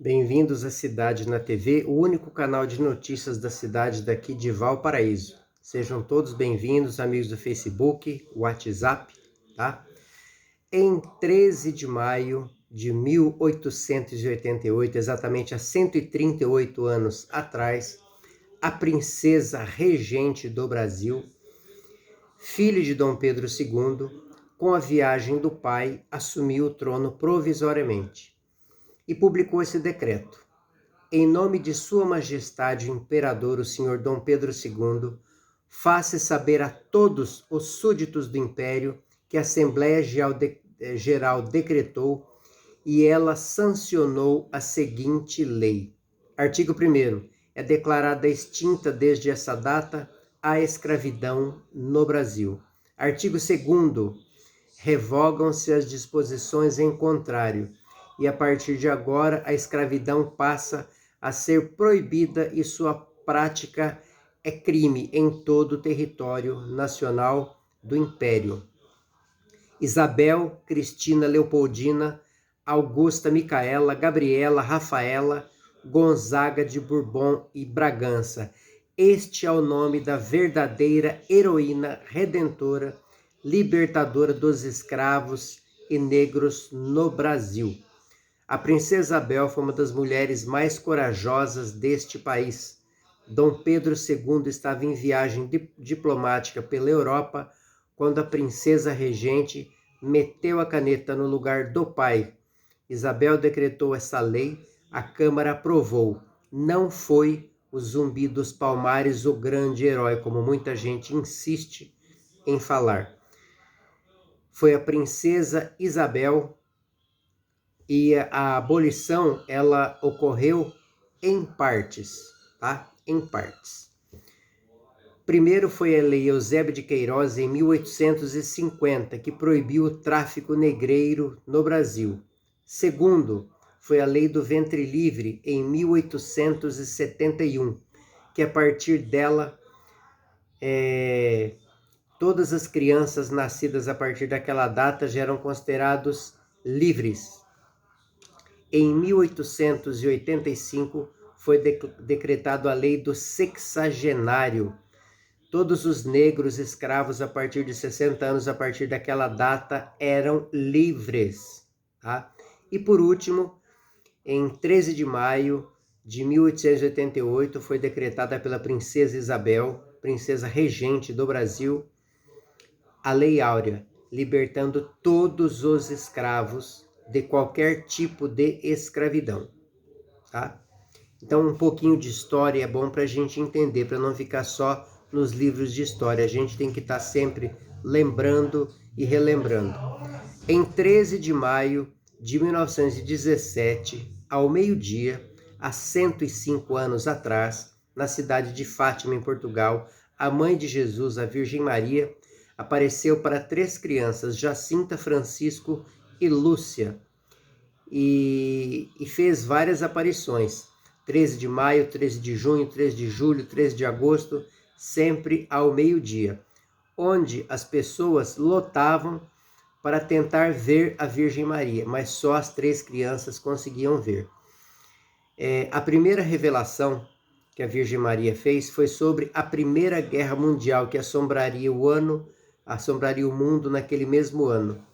Bem-vindos à Cidade na TV, o único canal de notícias da cidade daqui de Valparaíso. Sejam todos bem-vindos, amigos do Facebook, WhatsApp, tá? Em 13 de maio de 1888, exatamente há 138 anos atrás, a princesa regente do Brasil, filho de Dom Pedro II, com a viagem do pai, assumiu o trono provisoriamente e publicou esse decreto. Em nome de Sua Majestade o Imperador, o Senhor Dom Pedro II, faça saber a todos os súditos do Império que a Assembleia Geral decretou e ela sancionou a seguinte lei. Artigo 1º. É declarada extinta desde essa data a escravidão no Brasil. Artigo 2º. Revogam-se as disposições em contrário e a partir de agora a escravidão passa a ser proibida e sua prática é crime em todo o território nacional do Império. Isabel, Cristina, Leopoldina, Augusta, Micaela, Gabriela, Rafaela, Gonzaga de Bourbon e Bragança. Este é o nome da verdadeira heroína redentora, libertadora dos escravos e negros no Brasil. A princesa Isabel foi uma das mulheres mais corajosas deste país. Dom Pedro II estava em viagem diplomática pela Europa quando a princesa regente meteu a caneta no lugar do pai. Isabel decretou essa lei, a Câmara aprovou. Não foi o Zumbi dos Palmares o grande herói, como muita gente insiste em falar. Foi a princesa Isabel e a abolição ela ocorreu em partes, tá? Em partes. Primeiro foi a Lei Eusébio de Queiroz, em 1850, que proibiu o tráfico negreiro no Brasil. Segundo, foi a Lei do Ventre Livre, em 1871, que a partir dela, todas as crianças nascidas a partir daquela data já eram considerados livres. Em 1885, foi decretado a Lei do Sexagenário. Todos os negros escravos a partir de 60 anos, a partir daquela data, eram livres. Tá? E por último, em 13 de maio de 1888, foi decretada pela princesa Isabel, princesa regente do Brasil, a Lei Áurea, libertando todos os escravos de qualquer tipo de escravidão. Tá? Então, um pouquinho de história é bom para a gente entender, para não ficar só nos livros de história. A gente tem que estar sempre lembrando e relembrando. Em 13 de maio de 1917, ao meio-dia, há 105 anos atrás, na cidade de Fátima, em Portugal, a mãe de Jesus, a Virgem Maria, apareceu para 3 crianças, Jacinta, Francisco e Lúcia, e fez várias aparições. 13 de maio, 13 de junho, 13 de julho, 13 de agosto, sempre ao meio-dia, onde as pessoas lotavam para tentar ver a Virgem Maria, mas só as 3 crianças conseguiam ver. A primeira revelação que a Virgem Maria fez foi sobre a Primeira Guerra Mundial, que assombraria o mundo naquele mesmo ano.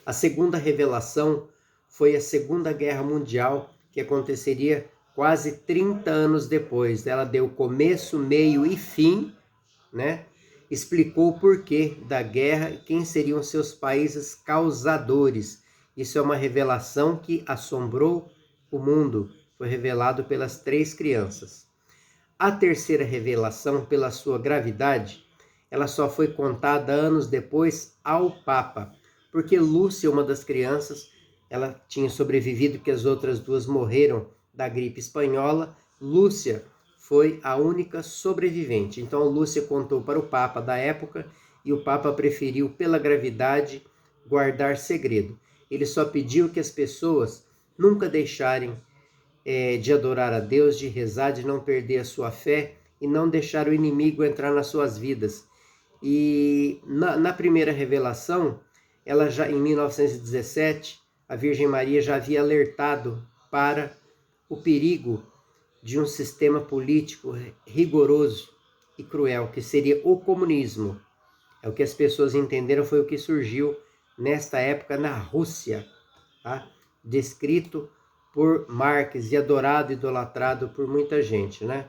A segunda revelação foi a Segunda Guerra Mundial, que aconteceria quase 30 anos depois. Ela deu começo, meio e fim, né? Explicou o porquê da guerra e quem seriam seus países causadores. Isso é uma revelação que assombrou o mundo. Foi revelado pelas 3 crianças. A terceira revelação, pela sua gravidade, ela só foi contada anos depois ao Papa, porque Lúcia, uma das crianças, ela tinha sobrevivido, porque as outras 2 morreram da gripe espanhola. Lúcia foi a única sobrevivente. Então Lúcia contou para o Papa da época e o Papa preferiu, pela gravidade, guardar segredo. Ele só pediu que as pessoas nunca deixarem de adorar a Deus, de rezar, de não perder a sua fé e não deixar o inimigo entrar nas suas vidas. E na primeira revelação, ela já em 1917, a Virgem Maria já havia alertado para o perigo de um sistema político rigoroso e cruel, que seria o comunismo. É o que as pessoas entenderam, foi o que surgiu nesta época na Rússia, tá? Descrito por Marx e adorado, idolatrado por muita gente, né?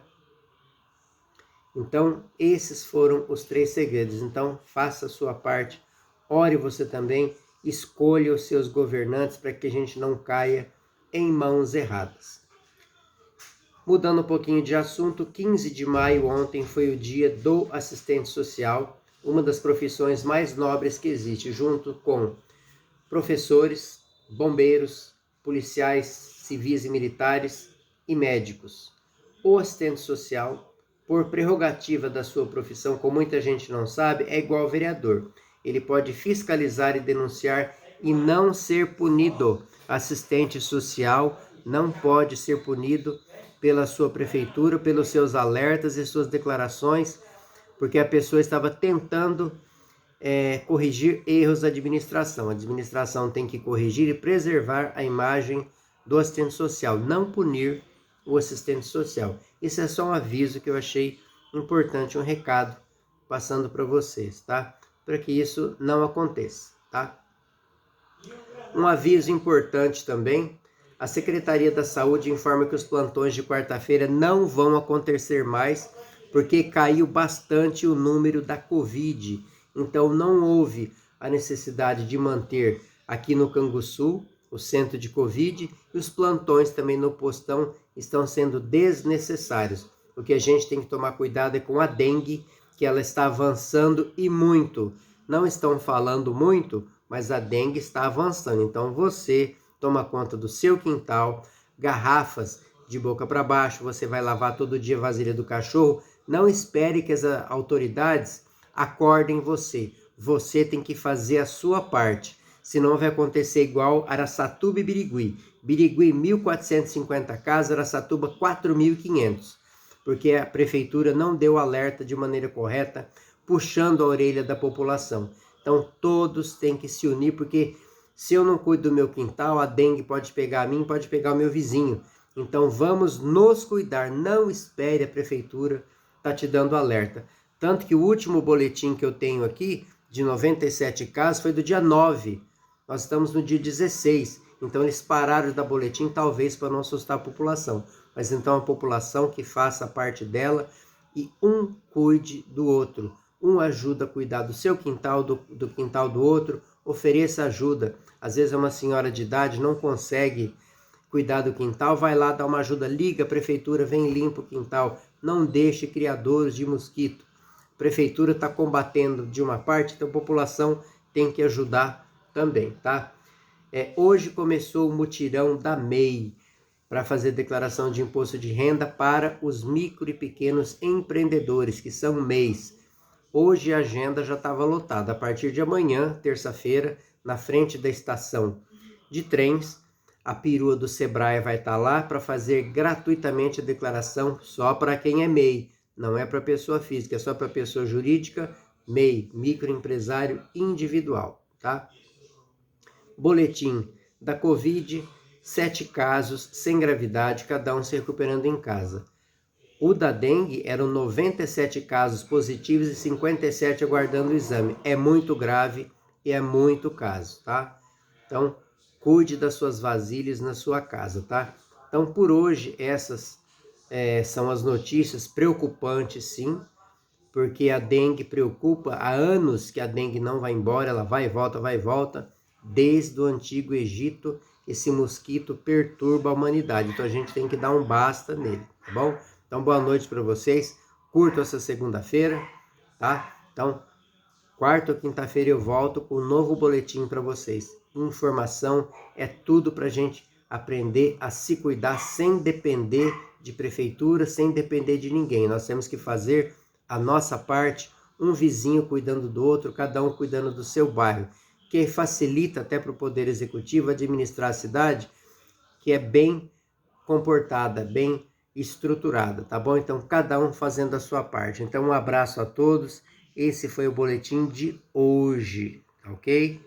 Então, esses foram os 3 segredos. Então, faça a sua parte, ore você também, escolha os seus governantes para que a gente não caia em mãos erradas. Mudando um pouquinho de assunto, 15 de maio ontem foi o dia do assistente social, uma das profissões mais nobres que existe, junto com professores, bombeiros, policiais civis e militares e médicos. O assistente social, por prerrogativa da sua profissão, como muita gente não sabe, é igual ao vereador. Ele pode fiscalizar e denunciar e não ser punido. Assistente social não pode ser punido pela sua prefeitura, pelos seus alertas e suas declarações, porque a pessoa estava tentando corrigir erros da administração. A administração tem que corrigir e preservar a imagem do assistente social, não punir o assistente social. Isso é só um aviso que eu achei importante, um recado passando para vocês, tá? Para que isso não aconteça, tá? Um aviso importante também, a Secretaria da Saúde informa que os plantões de quarta-feira não vão acontecer mais, porque caiu bastante o número da Covid. Então não houve a necessidade de manter aqui no Canguçu o centro de Covid, e os plantões também no postão estão sendo desnecessários. O que a gente tem que tomar cuidado é com a dengue, que ela está avançando e muito. Não estão falando muito, mas a dengue está avançando. Então você toma conta do seu quintal, garrafas de boca para baixo, você vai lavar todo dia a vasilha do cachorro. Não espere que as autoridades acordem você. Você tem que fazer a sua parte. Senão vai acontecer igual Araçatuba e Birigui. Birigui 1.450 casas, Araçatuba 4.500. Porque a prefeitura não deu alerta de maneira correta, puxando a orelha da população. Então todos têm que se unir, porque se eu não cuido do meu quintal, a dengue pode pegar a mim, pode pegar o meu vizinho. Então vamos nos cuidar, não espere a prefeitura tá te dando alerta. Tanto que o último boletim que eu tenho aqui, de 97 casos, foi do dia 9. Nós estamos no dia 16. Então eles pararam de dar boletim, talvez para não assustar a população. Mas então a população que faça a parte dela e um cuide do outro. Um ajuda a cuidar do seu quintal, do quintal do outro, ofereça ajuda. Às vezes é uma senhora de idade, não consegue cuidar do quintal, vai lá dar uma ajuda, liga a prefeitura, vem limpa o quintal, não deixe criadouros de mosquito. A prefeitura está combatendo de uma parte, então a população tem que ajudar também, tá? Hoje começou o mutirão da MEI para fazer declaração de imposto de renda para os micro e pequenos empreendedores, que são MEIs. Hoje a agenda já estava lotada. A partir de amanhã, terça-feira, na frente da estação de trens, a perua do Sebrae vai estar lá para fazer gratuitamente a declaração só para quem é MEI. Não é para pessoa física, é só para pessoa jurídica, MEI, microempresário individual, tá? Boletim da Covid, 7 casos sem gravidade, cada um se recuperando em casa. O da dengue eram 97 casos positivos e 57 aguardando o exame. É muito grave e é muito caso, tá? Então, cuide das suas vasilhas na sua casa, tá? Então, por hoje, essas são as notícias preocupantes, sim, porque a dengue preocupa. Há anos que a dengue não vai embora, ela vai e volta. Desde o Antigo Egito, esse mosquito perturba a humanidade. Então, a gente tem que dar um basta nele, tá bom? Então, boa noite para vocês. Curto essa segunda-feira, tá? Então, quarta ou quinta-feira eu volto com um novo boletim para vocês. Informação é tudo para a gente aprender a se cuidar sem depender de prefeitura, sem depender de ninguém. Nós temos que fazer a nossa parte, um vizinho cuidando do outro, cada um cuidando do seu bairro, que facilita até para o Poder Executivo administrar a cidade, que é bem comportada, bem estruturada, tá bom? Então, cada um fazendo a sua parte. Então, um abraço a todos. Esse foi o boletim de hoje, ok?